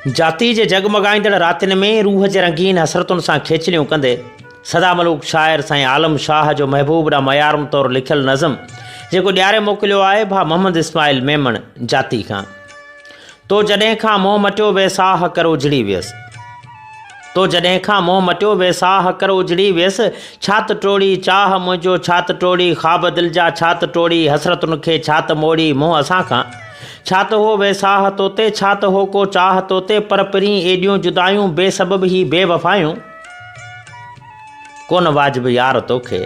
जाति जे जगमगाईंदड़ रातिन में रूह जे रंगीन हसरतुनि सां खेचलियूं कंदे सदा मलूक शाइर साईं आलम शाह जो महबूब ॾांहुं मयारुम तौरु लिखियलु नज़म जेको ॾियारे मोकिलियो आहे भा मोहम्मद इस्माइल मेमण जाति खां। तो जॾहिं खां मोह मटियो वेसाह कर उजड़ी वियसि, तो जॾहिं खां मोह मटियो वेसाह कर उजड़ी वियसि, छात टोड़ी चाह मुंहिंजो छात टोड़ी, ख़्वाब दिलि जा छात टोड़ी, हसरतुनि खे छात मोड़ी, मोह असां खां छात हो वेसाह तोते, छात हो को चाह तोते, पर पिरीं एॾियूं जुदायूं बेसबब ही बेवफ़ायूं कोन वाजिब यार तोखे।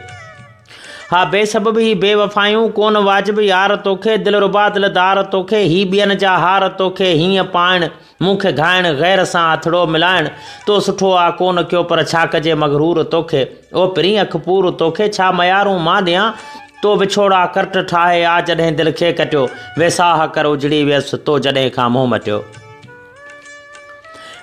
हा बेसबब ही बेवफ़ायूं कोन वाजिब यार तोखे, दिलरुबा दिलदार तोखे, ही ॿियनि जा हार तोखे, हीअं पाइण मूंखे घाइण गैर सां हथड़ो मिलाइण, तो सुठो आ कोन कयो पर छा कजे मगरूर तोखे। ओ पिरीं अखपूर तोखे छा मयारूं मां ॾियां, तो विछोड़ा करट ठाहे आ जॾहिं दिलि खे कटियो, वेसाह कर उजड़ी वियसि तो जॾहिं खां मोह मटियो।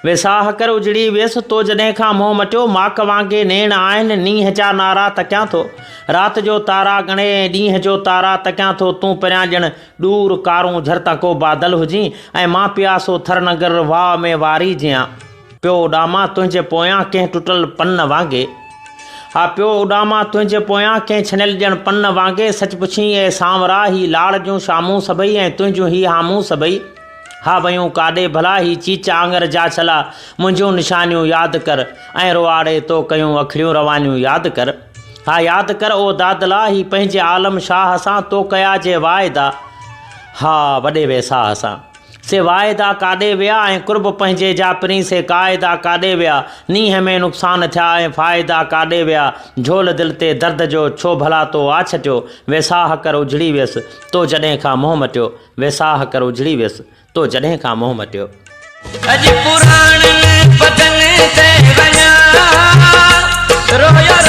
वेसाह कर उजड़ी वियसि तो जॾहिं खां मोह मटियो, माक वांगे नेण आहिनि नींहं जा नारा तकियां थो, राति जो तारा ॻणे ॾींहं जो तारा तकियां थो, तूं परियां ॼण ॾूर कारूं झरता को बादल हुजी, ऐं मां पियासो थर नगर वाह में वारी जियां, पियो उॾामां तुंहिंजे पोयां कंहिं टुटल पन वांगे। हा पियो उॾामां तुंहिंजे पोयां कंहिं छनियल ॼण पन वांगे, सच पुछी ए सांवरा ही लाड़ जूं शामूं सभई, ऐं तुंहिंजूं ही हामूं सभई। हा वयूं काॾे भला ही चीचा आंगर जा छला, मुंहिंजूं निशानियूं यादि कर, ऐं रुआड़े तो कयूं अखियूं रवानियूं यादि कर। हा यादि कर ओ दादला ही पंहिंजे आलम शाह सां तो कया जे वाइदा, हा वॾे वेसाह सां से वाइदा काॾे विया, ऐं कुर्ब पंहिंजे जा पिरीं से क़ाइदा काॾे विया, नींहं में नुक़सान थिया ऐं फ़ाइदा काॾे विया, झोल दिलि ते दर्द जो छो भला तो आ छटियो, वेसाह कर उजड़ी वियसि तो जॾहिं खां मोह मटियो, वेसाह कर उजड़ी वियसि तो जॾहिं खां मोह मटियो। अॼु पुराणनि बदन ते वञा रोयो